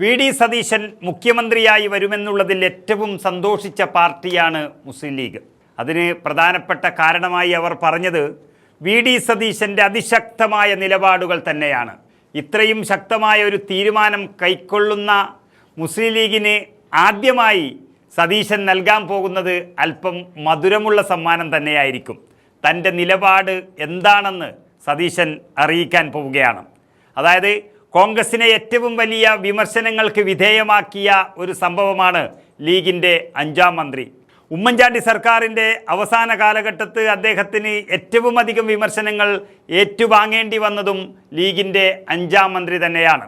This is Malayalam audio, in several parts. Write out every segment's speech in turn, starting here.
വി.ഡി. സതീശൻ മുഖ്യമന്ത്രിയായി വരുമെന്നുള്ളതിൽ ഏറ്റവും സന്തോഷിച്ച പാർട്ടിയാണ് മുസ്ലിം ലീഗ്. അതിന് പ്രധാനപ്പെട്ട കാരണമായി അവർ പറഞ്ഞത് വി.ഡി. സതീശൻ്റെ അതിശക്തമായ നിലപാടുകൾ തന്നെയാണ്. ഇത്രയും ശക്തമായ ഒരു തീരുമാനം കൈക്കൊള്ളുന്ന മുസ്ലിം ലീഗിന് ആദ്യമായി സതീശൻ നൽകാൻ പോകുന്നത് അല്പം മധുരമുള്ള സമ്മാനം തന്നെയായിരിക്കും. തൻ്റെ നിലപാട് എന്താണെന്ന് സതീശൻ അറിയിക്കാൻ പോവുകയാണ്. അതായത് കോൺഗ്രസിനെ ഏറ്റവും വലിയ വിമർശനങ്ങൾക്ക് വിധേയമാക്കിയ ഒരു സംഭവമാണ് ലീഗിൻ്റെ 5ാം മന്ത്രി. ഉമ്മൻചാണ്ടി സർക്കാരിൻ്റെ അവസാന കാലഘട്ടത്ത് അദ്ദേഹത്തിന് ഏറ്റവും അധികം വിമർശനങ്ങൾ ഏറ്റുവാങ്ങേണ്ടി വന്നതും ലീഗിൻ്റെ 5ാം മന്ത്രി തന്നെയാണ്.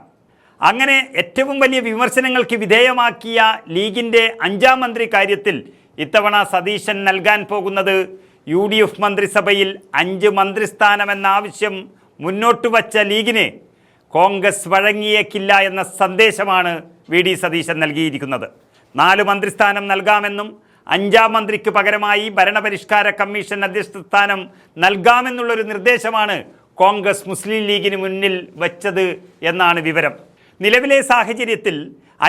അങ്ങനെ ഏറ്റവും വലിയ വിമർശനങ്ങൾക്ക് വിധേയമാക്കിയ ലീഗിൻ്റെ 5ാം മന്ത്രി കാര്യത്തിൽ ഇത്തവണ സതീശൻ നൽകാൻ പോകുന്നത് UDF മന്ത്രിസഭയിൽ 5 മന്ത്രിസ്ഥാനമെന്ന ആവശ്യം മുന്നോട്ട് വച്ച ലീഗിന് കോൺഗ്രസ് വഴങ്ങിയേക്കില്ല എന്ന സന്ദേശമാണ് വി.ഡി. സതീശൻ നൽകിയിരിക്കുന്നത്. 4 മന്ത്രിസ്ഥാനം നൽകാമെന്നും 5ാം മന്ത്രിക്ക് പകരമായി ഭരണപരിഷ്കാര കമ്മീഷൻ അധ്യക്ഷ സ്ഥാനം നൽകാമെന്നുള്ളൊരു നിർദ്ദേശമാണ് കോൺഗ്രസ് മുസ്ലിം ലീഗിന് മുന്നിൽ വച്ചത് എന്നാണ് വിവരം. നിലവിലെ സാഹചര്യത്തിൽ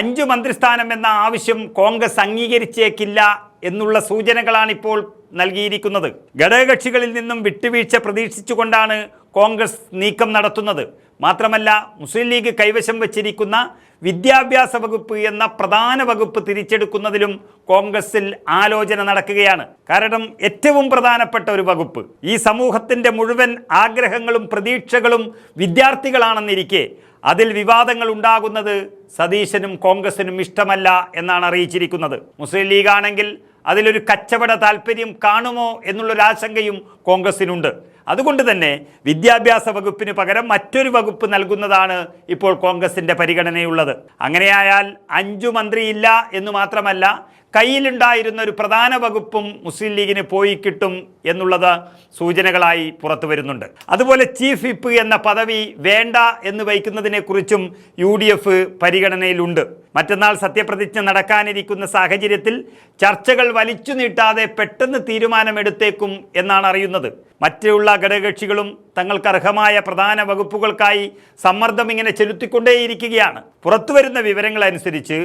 5 മന്ത്രിസ്ഥാനം എന്ന ആവശ്യം കോൺഗ്രസ് അംഗീകരിച്ചേക്കില്ല എന്നുള്ള സൂചനകളാണിപ്പോൾ നൽകിയിരിക്കുന്നത്. ഘടകകക്ഷികളിൽ നിന്നും വിട്ടുവീഴ്ച പ്രതീക്ഷിച്ചുകൊണ്ടാണ് കോൺഗ്രസ് നീക്കം നടത്തുന്നത്. മാത്രമല്ല, മുസ്ലിം ലീഗ് കൈവശം വച്ചിരിക്കുന്ന വിദ്യാഭ്യാസ വകുപ്പ് എന്ന പ്രധാന വകുപ്പ് തിരിച്ചെടുക്കുന്നതിലും കോൺഗ്രസിൽ ആലോചന നടക്കുകയാണ്. കാരണം ഏറ്റവും പ്രധാനപ്പെട്ട ഒരു വകുപ്പ്, ഈ സമൂഹത്തിൻ്റെ മുഴുവൻ ആഗ്രഹങ്ങളും പ്രതീക്ഷകളും വിദ്യാർത്ഥികളാണെന്നിരിക്കെ അതിൽ വിവാദങ്ങൾ ഉണ്ടാകുന്നത് സതീശനും കോൺഗ്രസിനും ഇഷ്ടമല്ല എന്നാണ് അറിയിച്ചിരിക്കുന്നത്. മുസ്ലിം ലീഗാണെങ്കിൽ അതിലൊരു കച്ചവട താല്പര്യം കാണുമോ എന്നുള്ളൊരാശങ്കയും കോൺഗ്രസിനുണ്ട്. അതുകൊണ്ട് തന്നെ വിദ്യാഭ്യാസ വകുപ്പിന് പകരം മറ്റൊരു വകുപ്പ് നൽകുന്നതാണ് ഇപ്പോൾ കോൺഗ്രസിൻ്റെ പരിഗണനയുള്ളത്. അങ്ങനെയായാൽ 5 മന്ത്രിയില്ല എന്ന് മാത്രമല്ല, കയ്യിലുണ്ടായിരുന്ന ഒരു പ്രധാന വകുപ്പും മുസ്ലിം ലീഗിന് പോയി കിട്ടും എന്നുള്ളത് സൂചനകളായി പുറത്തു വരുന്നുണ്ട്. അതുപോലെ ചീഫ് വിപ്പ് എന്ന പദവി വേണ്ട എന്ന് വയ്ക്കുന്നതിനെക്കുറിച്ചും UDF പരിഗണനയിലുണ്ട്. മറ്റന്നാൾ സത്യപ്രതിജ്ഞ നടക്കാനിരിക്കുന്ന സാഹചര്യത്തിൽ ചർച്ചകൾ വലിച്ചു നീട്ടാതെ പെട്ടെന്ന് തീരുമാനമെടുത്തേക്കും എന്നാണ് അറിയുന്നത്. മറ്റുള്ള ഘടകകക്ഷികളും തങ്ങൾക്ക് അർഹമായ പ്രധാന വകുപ്പുകൾക്കായി സമ്മർദ്ദം ഇങ്ങനെ ചെലുത്തിക്കൊണ്ടേയിരിക്കുകയാണ്. പുറത്തുവരുന്ന വിവരങ്ങളനുസരിച്ച്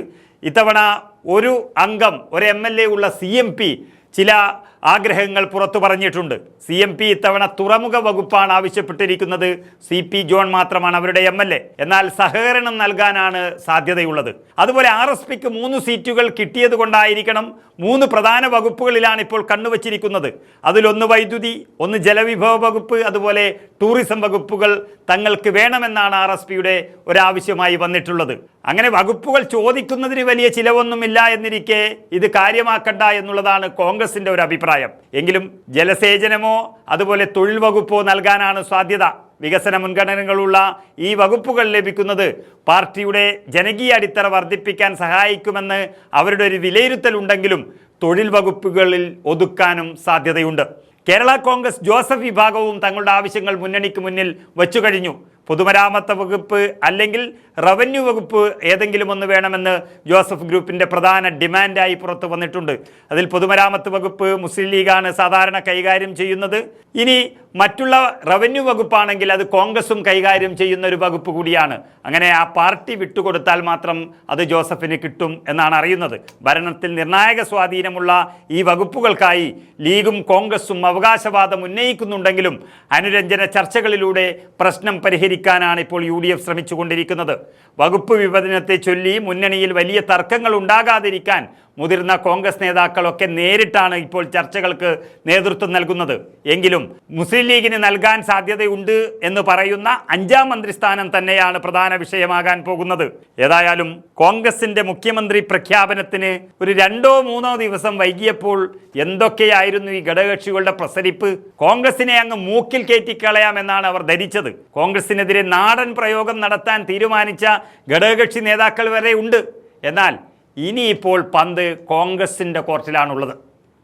ഇത്തവണ ഒരു അംഗം, ഒരു MLA ഉള്ള CMP ചില ആഗ്രഹങ്ങൾ പുറത്തു പറഞ്ഞിട്ടുണ്ട്. CMP ഇത്തവണ തുറമുഖ വകുപ്പാണ് ആവശ്യപ്പെട്ടിരിക്കുന്നത്. CP ജോൺ മാത്രമാണ് അവരുടെ MLA. എന്നാൽ സഹകരണം നൽകാനാണ് സാധ്യതയുള്ളത്. അതുപോലെ RSPക്ക് 3 സീറ്റുകൾ കിട്ടിയത് കൊണ്ടായിരിക്കണം 3 പ്രധാന വകുപ്പുകളിലാണ് ഇപ്പോൾ കണ്ണുവച്ചിരിക്കുന്നത്. അതിലൊന്ന് വൈദ്യുതി, ഒന്ന് ജലവിഭവ വകുപ്പ്, അതുപോലെ ടൂറിസം വകുപ്പുകൾ തങ്ങൾക്ക് വേണമെന്നാണ് RSPയുടെ ഒരാവശ്യമായി വന്നിട്ടുള്ളത്. അങ്ങനെ വകുപ്പുകൾ ചോദിക്കുന്നതിന് വലിയ ചിലവൊന്നുമില്ല എന്നിരിക്കെ ഇത് കാര്യമാക്കണ്ട എന്നുള്ളതാണ് കോൺഗ്രസിൻ്റെ ഒരു അഭിപ്രായം. എങ്കിലും ജലസേചനമോ അതുപോലെ തൊഴിൽ വകുപ്പോ നൽകാനാണ് സാധ്യത. വികസന മുൻഗണനകളുള്ള ഈ വകുപ്പുകൾ ലഭിക്കുന്നത് പാർട്ടിയുടെ ജനകീയ അടിത്തറ വർദ്ധിപ്പിക്കാൻ സഹായിക്കുമെന്ന് അവരുടെ ഒരു വിലയിരുത്തലുണ്ടെങ്കിലും തൊഴിൽ വകുപ്പുകളിൽ ഒതുക്കാനും സാധ്യതയുണ്ട്. കേരള കോൺഗ്രസ് ജോസഫ് വിഭാഗവും തങ്ങളുടെ ആവശ്യങ്ങൾ മുന്നണിക്ക് മുന്നിൽ വച്ചു കഴിഞ്ഞു. പൊതുമരാമത്ത് വകുപ്പ് അല്ലെങ്കിൽ റവന്യൂ വകുപ്പ് ഏതെങ്കിലും ഒന്ന് വേണമെന്ന് ജോസഫ് ഗ്രൂപ്പിൻ്റെ പ്രധാന ഡിമാൻഡായി പുറത്തു വന്നിട്ടുണ്ട്. അതിൽ പൊതുമരാമത്ത് വകുപ്പ് മുസ്ലിം ലീഗാണ് സാധാരണ കൈകാര്യം ചെയ്യുന്നത്. ഇനി മറ്റുള്ള റവന്യൂ വകുപ്പാണെങ്കിൽ അത് കോൺഗ്രസും കൈകാര്യം ചെയ്യുന്ന ഒരു വകുപ്പ് കൂടിയാണ്. അങ്ങനെ ആ പാർട്ടി വിട്ടുകൊടുത്താൽ മാത്രം അത് ജോസഫിന് കിട്ടും എന്നാണ് അറിയുന്നത്. ഭരണത്തിൽ നിർണായക സ്വാധീനമുള്ള ഈ വകുപ്പുകൾക്കായി ലീഗും കോൺഗ്രസും അവകാശവാദം ഉന്നയിക്കുന്നുണ്ടെങ്കിലും അനുരഞ്ജന ചർച്ചകളിലൂടെ പ്രശ്നം പരിഹരിക്കാനാണ് ഇപ്പോൾ UDF ശ്രമിച്ചുകൊണ്ടിരിക്കുന്നത്. വകുപ്പ് വിഭജനത്തെ ചൊല്ലി മുന്നണിയിൽ വലിയ തർക്കങ്ങൾ ഉണ്ടാകാതിരിക്കാൻ മുതിർന്ന കോൺഗ്രസ് നേതാക്കളൊക്കെ നേരിട്ടാണ് ഇപ്പോൾ ചർച്ചകൾക്ക് നേതൃത്വം നൽകുന്നത്. എങ്കിലും മുസ്ലിം ലീഗിന് നൽകാൻ സാധ്യതയുണ്ട് എന്ന് പറയുന്ന 5ാം മന്ത്രിസ്ഥാനം തന്നെയാണ് പ്രധാന വിഷയമാകാൻ പോകുന്നത്. ഏതായാലും കോൺഗ്രസിൻ്റെ മുഖ്യമന്ത്രി പ്രഖ്യാപനത്തിന് ഒരു 2-3 ദിവസം വൈകിയപ്പോൾ എന്തൊക്കെയായിരുന്നു ഈ ഘടകകക്ഷികളുടെ പ്രസരിപ്പ്. കോൺഗ്രസിനെ അങ്ങ് മൂക്കിൽ കയറ്റിക്കളയാമെന്നാണ് അവർ ധരിച്ചത്. കോൺഗ്രസിനെതിരെ നാടൻ പ്രയോഗം നടത്താൻ തീരുമാനിച്ച ഘടകകക്ഷി നേതാക്കൾ വരെ ഉണ്ട്. എന്നാൽ ഇനിയിപ്പോൾ പന്ത് കോൺഗ്രസിൻ്റെ കോർട്ടിലാണുള്ളത്.